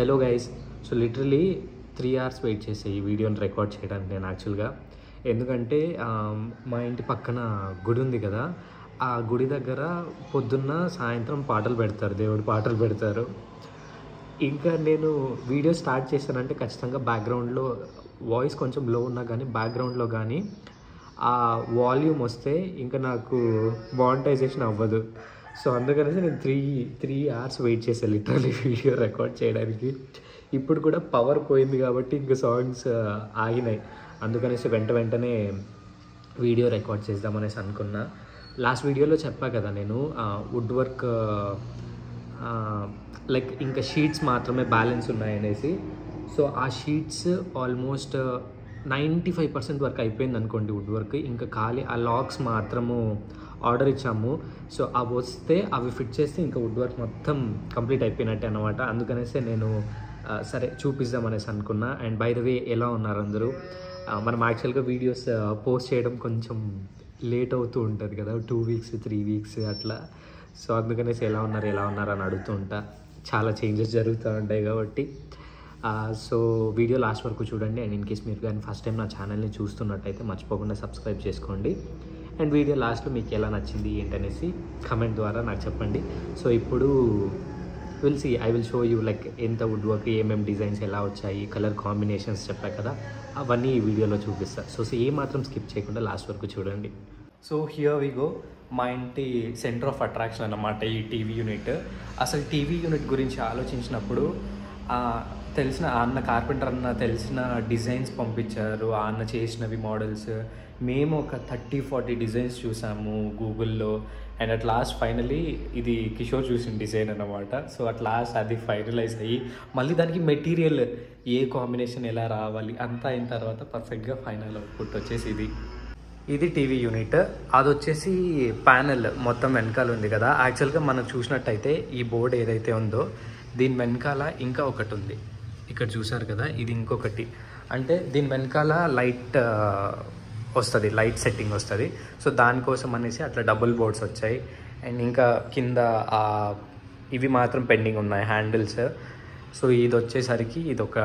Hello guys. So literally 3 hours wait చేసే ఈ వీడియోని రికార్డ్ చేయడానికి నేను యాక్చువల్గా. ఎందుకంటే మా ఇంటి పక్కన గుడి ఉంది కదా, ఆ గుడి దగ్గర పొద్దున్న సాయంత్రం పాటలు పెడతారు, దేవుడి పాటలు పెడతారు. ఇంకా నేను వీడియో స్టార్ట్ చేశానంటే ఖచ్చితంగా బ్యాక్గ్రౌండ్లో వాయిస్ కొంచెం లో ఉన్నా కానీ బ్యాక్గ్రౌండ్లో కానీ ఆ వాల్యూమ్ వస్తే ఇంకా నాకు మానిటైజేషన్ అవ్వదు. సో అందుకనేసి నేను త్రీ అవర్స్ వెయిట్ చేశాను లిటరల్లీ వీడియో రికార్డ్ చేయడానికి. ఇప్పుడు కూడా పవర్ పోయింది కాబట్టి ఇంకా సాంగ్స్ ఆగినాయి. అందుకనేసి వెంటనే వీడియో రికార్డ్ చేద్దామనేసి అనుకున్నా. లాస్ట్ వీడియోలో చెప్పా కదా నేను వుడ్ వర్క్ లైక్ ఇంకా షీట్స్ మాత్రమే బ్యాలెన్స్ ఉన్నాయనేసి. సో ఆ షీట్స్ ఆల్మోస్ట్ 95% వరకు అయిపోయింది అనుకోండి వుడ్ వర్క్. ఇంకా ఖాళీ ఆ లాక్స్ మాత్రము ఆర్డర్ ఇచ్చాము. సో అవి వస్తే అవి ఫిట్ చేస్తే ఇంకా వుడ్ వర్క్ మొత్తం కంప్లీట్ అయిపోయినట్టే అనమాట. అందుకనేసి నేను సరే చూపిద్దామనేసి అనుకున్నా. అండ్ బై ద వే ఎలా ఉన్నారు అందరూ? మనం యాక్చువల్గా వీడియోస్ పోస్ట్ చేయడం కొంచెం లేట్ అవుతూ ఉంటుంది కదా, 2 weeks 3 weeks అట్లా. సో అందుకనేసి ఎలా ఉన్నారు అని అడుగుతూ ఉంటా. చాలా చేంజెస్ జరుగుతూ ఉంటాయి కాబట్టి. సో వీడియో లాస్ట్ వరకు చూడండి. అండ్ ఇన్ కేస్ మీరు కానీ ఫస్ట్ టైం నా ఛానల్ని చూస్తున్నట్టయితే మర్చిపోకుండా సబ్స్క్రైబ్ చేసుకోండి. అండ్ వీడియో లాస్ట్లో మీకు ఎలా నచ్చింది ఏంటనేసి కమెంట్ ద్వారా నాకు చెప్పండి. సో ఇప్పుడు I will show you like ఎంత వుడ్ వర్క్, ఏమేమి డిజైన్స్ ఎలా వచ్చాయి, కలర్ కాంబినేషన్స్ చెప్పా కదా, అవన్నీ ఈ వీడియోలో చూపిస్తా. సో ఏ మాత్రం స్కిప్ చేయకుండా లాస్ట్ వరకు చూడండి. So here we go. మా ఇంటి సెంటర్ ఆఫ్ అట్రాక్షన్ అన్నమాట ఈ టీవీ యూనిట్. అసలు టీవీ యూనిట్ గురించి ఆలోచించినప్పుడు తెలిసిన అన్న కార్పెంటర్ అన్న తెలిసిన డిజైన్స్ పంపించారు. ఆ అన్న చేసినవి మోడల్స్ మేము ఒక 30-40 డిజైన్స్ చూసాము గూగుల్లో. అండ్ అట్ లాస్ట్ ఫైనలీ ఇది కిషోర్ చూసిన డిజైన్ అన్నమాట. సో అట్ లాస్ట్ అది ఫైనలైజ్ అయ్యి మళ్ళీ దానికి మెటీరియల్ ఏ కాంబినేషన్ ఎలా రావాలి అంతా అయిన తర్వాత పర్ఫెక్ట్గా ఫైనల్ అవుట్పుట్ వచ్చేసి ఇది టీవీ యూనిట్. అది వచ్చేసి ప్యానెల్ మొత్తం వెనకాల ఉంది కదా. యాక్చువల్గా మనం చూసినట్టయితే ఈ బోర్డు ఏదైతే ఉందో దీని వెనకాల ఇంకా ఒకటి ఉంది. ఇక్కడ చూసారు కదా, ఇది ఇంకొకటి. అంటే దీని వెనకాల లైట్ వస్తుంది, లైట్ సెట్టింగ్ వస్తుంది. సో దానికోసం అనేసి అట్లా డబుల్ బోర్డ్స్ వచ్చాయి. అండ్ ఇంకా కింద ఇవి మాత్రం పెండింగ్ ఉన్నాయి, హ్యాండిల్స్. సో ఇది వచ్చేసరికి ఇది ఒక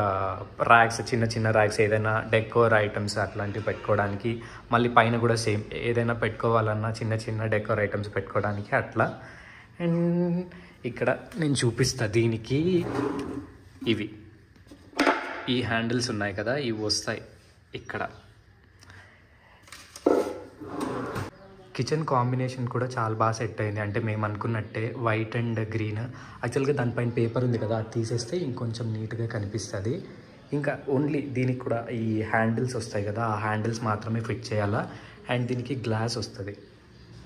ర్యాక్స్, చిన్న ర్యాక్స్, ఏదైనా డెకోర్ ఐటమ్స్ అట్లాంటివి పెట్టుకోవడానికి. మళ్ళీ పైన కూడా సేమ్ ఏదైనా పెట్టుకోవాలన్నా చిన్న డెకోర్ ఐటమ్స్ పెట్టుకోవడానికి అట్లా. అండ్ ఇక్కడ నేను చూపిస్తా. దీనికి ఈ హ్యాండిల్స్ ఉన్నాయి కదా, ఇవి వస్తాయి ఇక్కడ. కిచెన్ కాంబినేషన్ కూడా చాలా బాగా సెట్ అయింది. అంటే మేము అనుకున్నట్టే వైట్ అండ్ గ్రీన్. యాక్చువల్గా దానిపైన పేపర్ ఉంది కదా, అది తీసేస్తే ఇంకొంచెం నీట్గా కనిపిస్తుంది. ఇంకా ఓన్లీ దీనికి కూడా ఈ హ్యాండిల్స్ వస్తాయి కదా, ఆ హ్యాండిల్స్ మాత్రమే ఫిట్ చేయాలా. అండ్ దీనికి గ్లాస్ వస్తుంది.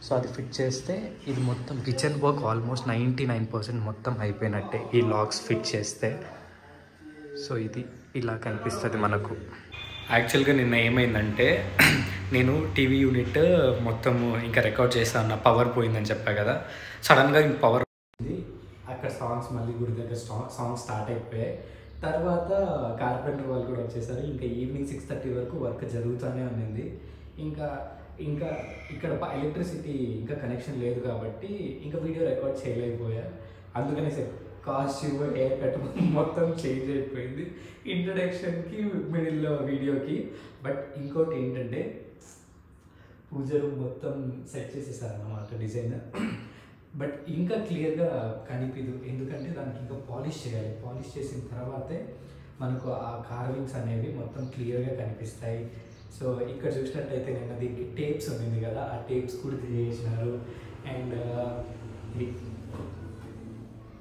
సో అది ఫిట్ చేస్తే ఇది మొత్తం కిచెన్ వర్క్ ఆల్మోస్ట్ 99% మొత్తం అయిపోయినట్టే ఈ లాక్స్ ఫిట్ చేస్తే. సో ఇది ఇలా కనిపిస్తుంది మనకు. యాక్చువల్గా నిన్న ఏమైందంటే నేను టీవీ యూనిట్ మొత్తము ఇంకా రికార్డ్ చేస్తాను, పవర్ పోయిందని చెప్పా కదా. సడన్గా ఇంక పవర్ పోయింది. అక్కడ సాంగ్స్ మళ్ళీ గుడి దగ్గర సాంగ్స్ స్టార్ట్ అయిపోయాయి. తర్వాత కార్పెంటర్ వాళ్ళు కూడా వచ్చేసారు. ఇంకా ఈవినింగ్ 6:30 వరకు వర్క్ జరుగుతూనే ఉంది. ఇంకా ఇక్కడ ఎలక్ట్రిసిటీ ఇంకా కనెక్షన్ లేదు కాబట్టి ఇంకా వీడియో రికార్డ్ చేయలేకపోయా. అందుకనే కాస్ట్యూమ్, హెయిర్ కట్ మొత్తం చేంజ్ అయిపోయింది ఇంట్రడక్షన్కి, మిడిల్లో వీడియోకి. బట్ ఇంకోటి ఏంటంటే పూజ రూమ్ మొత్తం సెట్ చేసేసారు అన్నమాట డిజైన్. బట్ ఇంకా క్లియర్గా కనిపించదు, ఎందుకంటే దానికి ఇంకా పాలిష్ చేయాలి. పాలిష్ చేసిన తర్వాతే మనకు ఆ కార్వింగ్స్ అనేవి మొత్తం క్లియర్గా కనిపిస్తాయి. సో ఇక్కడ చూసినట్టయితే నిన్న దీనికి టేప్స్ ఉంది కదా, ఆ టేప్స్ కూడా చేసినారు. అండ్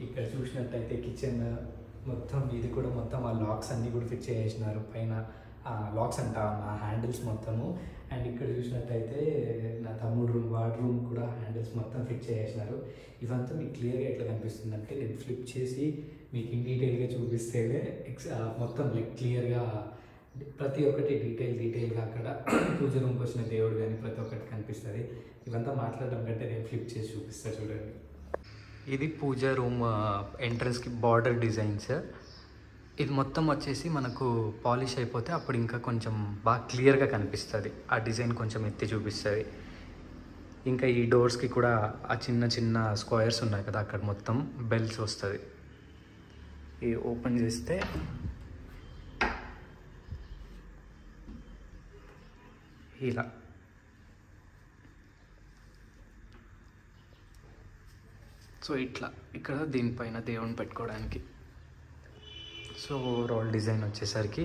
ఇక్కడ చూసినట్టయితే కిచెన్ మొత్తం ఇది కూడా మొత్తం ఆ లాక్స్ అన్నీ కూడా ఫిట్ చేసినారు. పైన లాక్స్ అంట ఆ హ్యాండిల్స్ మొత్తము. అండ్ ఇక్కడ చూసినట్టయితే నా తమ్ముడు రూమ్, వార్డ్ రూమ్ కూడా హ్యాండిల్స్ మొత్తం ఫిట్ చేసినారు. ఇవంతా మీకు క్లియర్గా ఎట్లా కనిపిస్తుందంటే నేను ఫ్లిప్ చేసి మీకు ఇన్ డీటెయిల్గా చూపిస్తేనే మొత్తం లైక్ క్లియర్గా ప్రతి ఒక్కటి డీటెయిల్గా అక్కడ పూజ రూమ్కి వచ్చిన దేవుడు కానీ ప్రతి ఒక్కటి కనిపిస్తుంది. ఇవంతా మాట్లాడడం కంటే నేను ఫ్లిప్ చేసి చూపిస్తాను చూడండి. ఇది పూజ రూమ్ ఎంట్రన్స్కి బార్డర్ డిజైన్స్. ఇది మొత్తం వచ్చేసి మనకు పాలిష్ అయిపోతే అప్పుడు ఇంకా కొంచెం బాగా క్లియర్గా కనిపిస్తుంది. ఆ డిజైన్ కొంచెం ఎత్తి చూపిస్తుంది. ఇంకా ఈ డోర్స్కి కూడా ఆ చిన్న స్క్వేర్స్ ఉన్నాయి కదా, అక్కడ మొత్తం బెల్స్ వస్తుంది. ఇది ఓపెన్ చేస్తే ఇలా సో ఇట్లా ఇక్కడ దీనిపైన దేవుని పెట్టుకోవడానికి. సో ఓవరాల్ డిజైన్ వచ్చేసరికి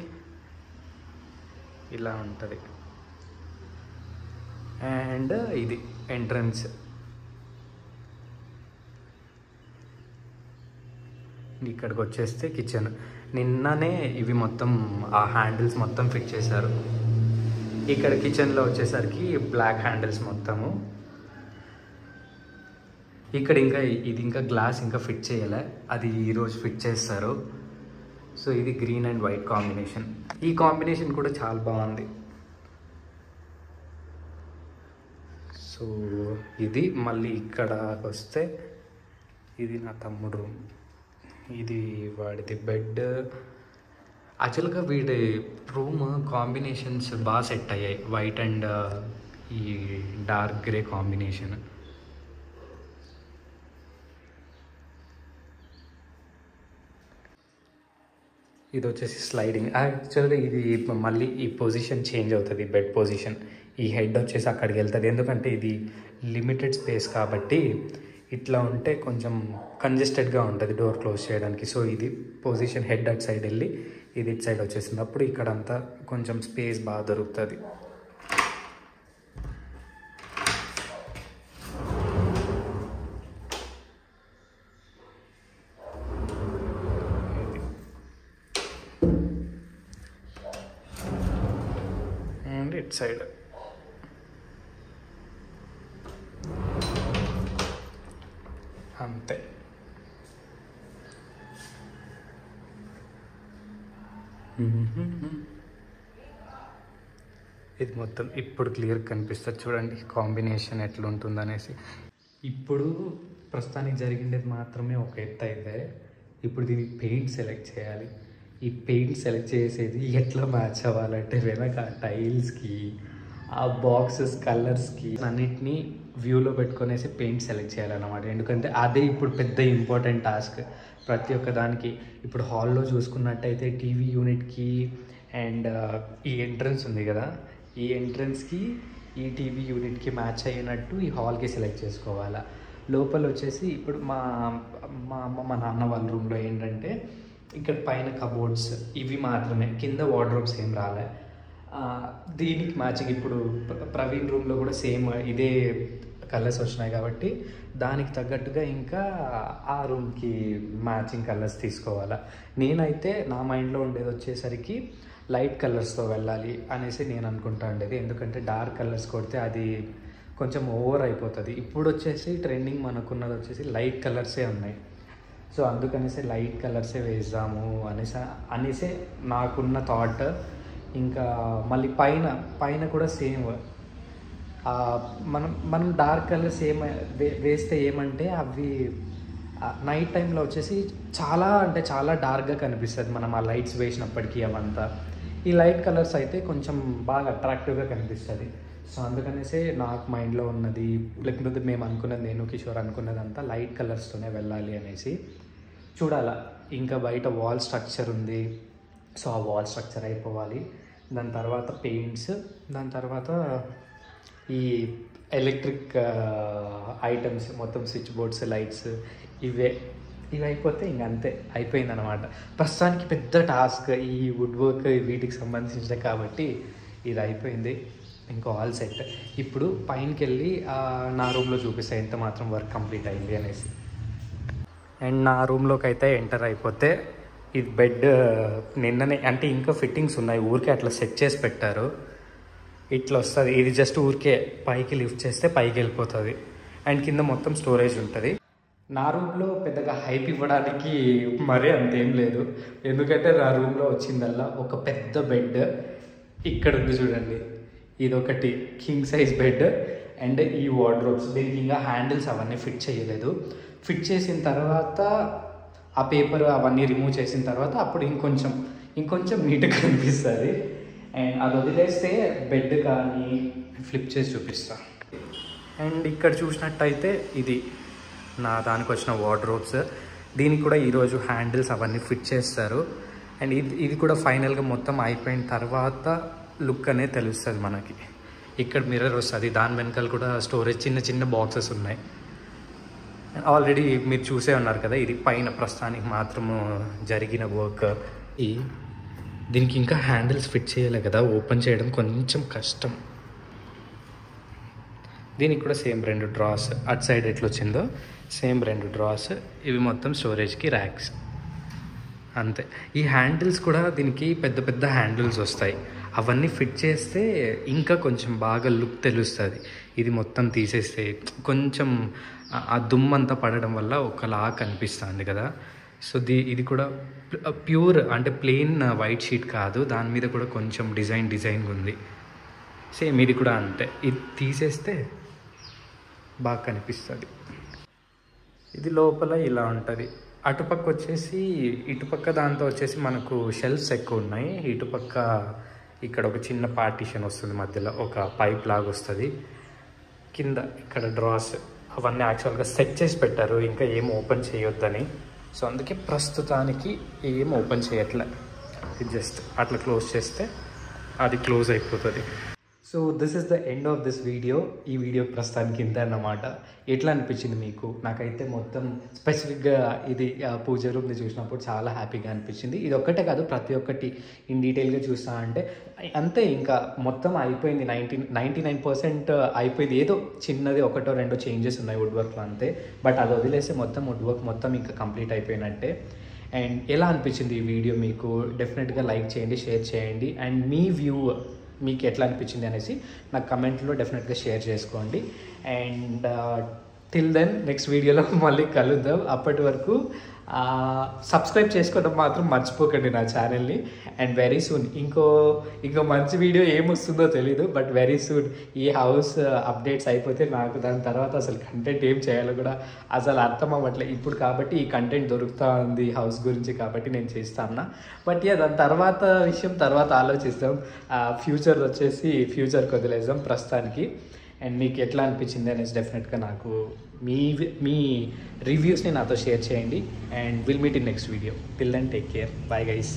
ఇలా ఉంటుంది. అండ్ ఇది ఎంట్రన్స్. ఇక్కడికి వచ్చేస్తే కిచెన్. నిన్ననే ఇవి మొత్తం ఆ హ్యాండిల్స్ మొత్తం ఫిట్ చేశారు. ఇక్కడ కిచెన్లో వచ్చేసరికి బ్లాక్ హ్యాండిల్స్ మొత్తము. ఇక్కడ ఇది ఇంకా గ్లాస్ ఇంకా ఫిట్ చేయలే, అది ఈరోజు ఫిట్ చేస్తారు. సో ఇది గ్రీన్ అండ్ వైట్ కాంబినేషన్. ఈ కాంబినేషన్ కూడా చాలా బాగుంది. సో ఇది మళ్ళీ ఇక్కడ వస్తే ఇది నా తమ్ముడు రూమ్. ఇది వాడిది బెడ్. యాక్చువల్గా వీడి రూమ్ కాంబినేషన్స్ బాగా సెట్ అయ్యాయి, వైట్ అండ్ ఈ డార్క్ గ్రే కాంబినేషన్. ఇది వచ్చేసి స్లైడింగ్. యాక్చువల్గా ఇది మళ్ళీ ఈ పొజిషన్ చేంజ్ అవుతుంది, బెడ్ పొజిషన్. ఈ హెడ్ వచ్చేసి అక్కడికి వెళ్తుంది, ఎందుకంటే ఇది లిమిటెడ్ స్పేస్ కాబట్టి ఇట్లా ఉంటే కొంచెం కంజెస్టెడ్గా ఉంటుంది డోర్ క్లోజ్ చేయడానికి. సో ఇది పొజిషన్, హెడ్ అటు సైడ్ వెళ్ళి ఇది ఇటు సైడ్ వచ్చేసింది. అప్పుడు ఇక్కడంతా కొంచెం స్పేస్ బాగా దొరుకుతుంది. అండ్ ఇటు సైడ్ అంతే. ఇది మొత్తం ఇప్పుడు క్లియర్ కనిపిస్తుంది చూడండి, కాంబినేషన్ ఎట్లుంటుంది అనేసి. ఇప్పుడు ప్రస్తుతానికి జరిగిండేది మాత్రమే ఒక ఎత్తు అయితే, ఇప్పుడు దీనికి పెయింట్ సెలెక్ట్ చేయాలి. ఈ పెయింట్ సెలెక్ట్ చేసేది ఎట్లా మ్యాచ్ అవ్వాలంటే వెనక టైల్స్కి, ఆ బాక్సెస్ కలర్స్కి అన్నిటినీ వ్యూలో పెట్టుకునేసి పెయింట్ సెలెక్ట్ చేయాలన్నమాట. ఎందుకంటే అదే ఇప్పుడు పెద్ద ఇంపార్టెంట్ టాస్క్ ప్రతి ఒక్క దానికి. ఇప్పుడు హాల్లో చూసుకున్నట్టయితే టీవీ యూనిట్కి అండ్ ఈ ఎంట్రన్స్ ఉంది కదా, ఈ ఎంట్రన్స్కి ఈ టీవీ యూనిట్కి మ్యాచ్ అయినట్టు ఈ హాల్కి సెలెక్ట్ చేసుకోవాలా. లోపల వచ్చేసి ఇప్పుడు మా అమ్మ మా నాన్న వాళ్ళ రూమ్లో ఏంటంటే ఇక్కడ పైన కబోర్డ్స్ ఇవి మాత్రమే, కింద వార్డ్రోబ్స్ ఏం రాలే. దీనికి మ్యాచింగ్ ఇప్పుడు ప్రవీణ్ రూమ్లో కూడా సేమ్ ఇదే కలర్స్ వచ్చినాయి కాబట్టి దానికి తగ్గట్టుగా ఇంకా ఆ రూమ్కి మ్యాచింగ్ కలర్స్ తీసుకోవాలా. నేనైతే నా మైండ్లో ఉండేది వచ్చేసరికి లైట్ కలర్స్తో వెళ్ళాలి అనేసి నేను అనుకుంటా ఉండేది, ఎందుకంటే డార్క్ కలర్స్ కొడితే అది కొంచెం ఓవర్ అయిపోతుంది. ఇప్పుడు వచ్చేసి ట్రెండింగ్ మనకున్నది వచ్చేసి లైట్ కలర్సే ఉన్నాయి. సో అందుకనేసి లైట్ కలర్సే వేద్దాము అనేసి నాకున్న థాట్. ఇంకా మళ్ళీ పైన కూడా సేమ్ మనం డార్క్ కలర్స్ వేస్తే ఏమంటే అవి నైట్ టైంలో వచ్చేసి చాలా డార్క్గా కనిపిస్తుంది మనం ఆ లైట్స్ వేసినప్పటికీ. అవంతా ఈ లైట్ కలర్స్ అయితే కొంచెం బాగా అట్రాక్టివ్గా కనిపిస్తుంది. సో అందుకనేసి నాకు మైండ్లో ఉన్నది, లేకపోతే మేము అనుకున్నది, నేను కిషోర్ అనుకున్నదంతా లైట్ కలర్స్తోనే వెళ్ళాలి అనేసి. చూడాలా, ఇంకా బయట వాల్ స్ట్రక్చర్ ఉంది. సో ఆ వాల్ స్ట్రక్చర్ అయిపోవాలి, దాని తర్వాత పెయింట్స్, దాని తర్వాత ఈ ఎలక్ట్రిక్ ఐటమ్స్ మొత్తం స్విచ్ బోర్డ్స్, లైట్స్ ఇవి అయిపోతే ఇంక అంతే అయిపోయిందనమాట. ప్రస్తుతానికి పెద్ద టాస్క్ ఈ వుడ్ వర్క్ వీటికి సంబంధించిన కాబట్టి ఇది అయిపోయింది, ఇంకా ఆల్ సెట్. ఇప్పుడు పైనకి వెళ్ళి నా రూమ్లో చూపిస్తాను ఎంత మాత్రం వర్క్ కంప్లీట్ అయింది అనేసి. అండ్ నా రూమ్లోకి అయితే ఎంటర్ అయిపోతే ఇది బెడ్ నిన్ననే, అంటే ఇంకా ఫిట్టింగ్స్ ఉన్నాయి, ఊరికే అట్లా సెట్ చేసి పెట్టారు. ఇట్లా వస్తుంది, ఇది జస్ట్ ఊరికే పైకి లిఫ్ట్ చేస్తే పైకి వెళ్ళిపోతుంది. అండ్ కింద మొత్తం స్టోరేజ్ ఉంటుంది. నా రూమ్లో పెద్దగా హైప్ ఇవ్వడానికి మరీ అంతేం లేదు, ఎందుకంటే నా రూమ్లో వచ్చిందల్లా ఒక పెద్ద బెడ్ ఇక్కడ ఉంది చూడండి, ఇది ఒకటి కింగ్ సైజ్ బెడ్. అండ్ ఈ వార్డ్రోబ్స్, దీనికి ఇంకా హ్యాండిల్స్ అవన్నీ ఫిట్ చేయలేదు. ఫిట్ చేసిన తర్వాత ఆ పేపర్ అవన్నీ రిమూవ్ చేసిన తర్వాత అప్పుడు ఇంకొంచెం నీట్గా కనిపిస్తుంది. అండ్ అది వదిలేస్తే బెడ్ కానీ ఫ్లిప్ చేసి చూపిస్తా. అండ్ ఇక్కడ చూసినట్టయితే ఇది నా దానికి వచ్చిన వార్డ్రోబ్స్. దీనికి కూడా ఈరోజు హ్యాండిల్స్ అవన్నీ ఫిట్ చేస్తారు. అండ్ ఇది కూడా ఫైనల్గా మొత్తం అయిపోయిన తర్వాత లుక్ అనేది తెలుస్తుంది మనకి. ఇక్కడ మిర్రర్ వస్తుంది, దాని వెనకాల కూడా స్టోరేజ్ చిన్న చిన్న బాక్సెస్ ఉన్నాయి. ఆల్రెడీ మీరు చూసే ఉన్నారు కదా, ఇది పైన ప్రస్తుతానికి మాత్రము జరిగిన వర్క్. దీనికి ఇంకా హ్యాండిల్స్ ఫిట్ చేయలే కదా, ఓపెన్ చేయడం కొంచెం కష్టం. దీనికి కూడా సేమ్ 2 డ్రాస్, అటు సైడ్ ఎట్లా వచ్చిందో సేమ్ 2 డ్రాస్. ఇవి మొత్తం స్టోరేజ్కి ర్యాక్స్ అంతే. ఈ హ్యాండిల్స్ కూడా దీనికి పెద్ద పెద్ద హ్యాండిల్స్ వస్తాయి, అవన్నీ ఫిట్ చేస్తే ఇంకా కొంచెం బాగా లుక్ తెలుస్తుంది. ఇది మొత్తం తీసేస్తే కొంచెం ఆ దుమ్మంతా పడడం వల్ల ఒకలా కనిపిస్తుంది కదా. సో ఇది కూడా ప్యూర్ అంటే ప్లెయిన్ వైట్ షీట్ కాదు, దాని మీద కూడా కొంచెం డిజైన్ ఉంది. సేమ్ ఇది కూడా అంతే, ఇది తీసేస్తే బాగా కనిపిస్తుంది. ఇది లోపల ఇలా ఉంటుంది. అటుపక్క వచ్చేసి ఇటుపక్క దాంతో వచ్చేసి మనకు షెల్ఫ్స్ ఎక్కువ ఉన్నాయి. ఇటుపక్క ఇక్కడ ఒక చిన్న పార్టీషన్ వస్తుంది, మధ్యలో ఒక పైప్ లాగా వస్తుంది. కింద ఇక్కడ డ్రాస్ అవన్నీ యాక్చువల్గా సెట్ చేసి పెట్టారు, ఇంకా ఏం ఓపెన్ చేయొద్దని. సో అందుకే ప్రస్తుతానికి ఏం ఓపెన్ చేయట్లే. ఇది జస్ట్ అట్లా క్లోజ్ చేస్తే అది క్లోజ్ అయిపోతుంది. So this is the end of this video. ఈ వీడియో ప్రస్తుతానికి ఇంత అన్నమాట. ఎట్లా అనిపించింది మీకు? నాకైతే మొత్తం స్పెసిఫిక్గా ఇది పూజ రూమ్ని చూసినప్పుడు చాలా హ్యాపీగా అనిపించింది. ఇది ఒక్కటే కాదు, ప్రతి ఒక్కటి ఇన్ డీటెయిల్గా చూస్తా అంటే అంతే. ఇంకా మొత్తం అయిపోయింది, 99% అయిపోయింది. ఏదో చిన్నది 1-2 చేంజెస్ ఉన్నాయి వుడ్ వర్క్లో అంతే. బట్ అది వదిలేస్తే మొత్తం వుడ్ వర్క్ మొత్తం ఇంకా కంప్లీట్ అయిపోయినట్టే. అండ్ ఎలా అనిపించింది ఈ వీడియో మీకు? డెఫినెట్గా లైక్ చేయండి, షేర్ చేయండి. అండ్ మీ వ్యూ మీకు ఎట్లా అనిపించింది అనేసి నాకు కమెంట్లో డెఫినెట్గా షేర్ చేసుకోండి. అండ్ టిల్ దెన్ నెక్స్ట్ వీడియోలో మళ్ళీ కలుద్దాం. అప్పటి వరకు సబ్స్క్రైబ్ చేసుకోవడం మాత్రం మర్చిపోకండి నా ఛానల్ని. అండ్ వెరీ సూన్ ఇంకో మంచి వీడియో ఏమొస్తుందో తెలీదు, బట్ వెరీ సూన్ ఈ హౌస్ అప్డేట్స్ అయిపోతే నాకు దాని తర్వాత అసలు కంటెంట్ ఏం చేయాలో కూడా అసలు అర్థం అవ్వట్లేదు ఇప్పుడు. కాబట్టి ఈ కంటెంట్ దొరుకుతూ ఉంది హౌస్ గురించి, కాబట్టి నేను చేస్తాను. బట్ దాని తర్వాత విషయం తర్వాత ఆలోచిస్తాం. ఫ్యూచర్ వచ్చేసి ఫ్యూచర్కి వదిలేద్దాం ప్రస్తుతానికి. అండ్ మీకు ఎట్లా అనిపించింది అనేసి డెఫినెట్గా నాకు మీ రివ్యూస్ని నాతో షేర్ చేయండి. And will meet in next video. Till then take care. Bye guys.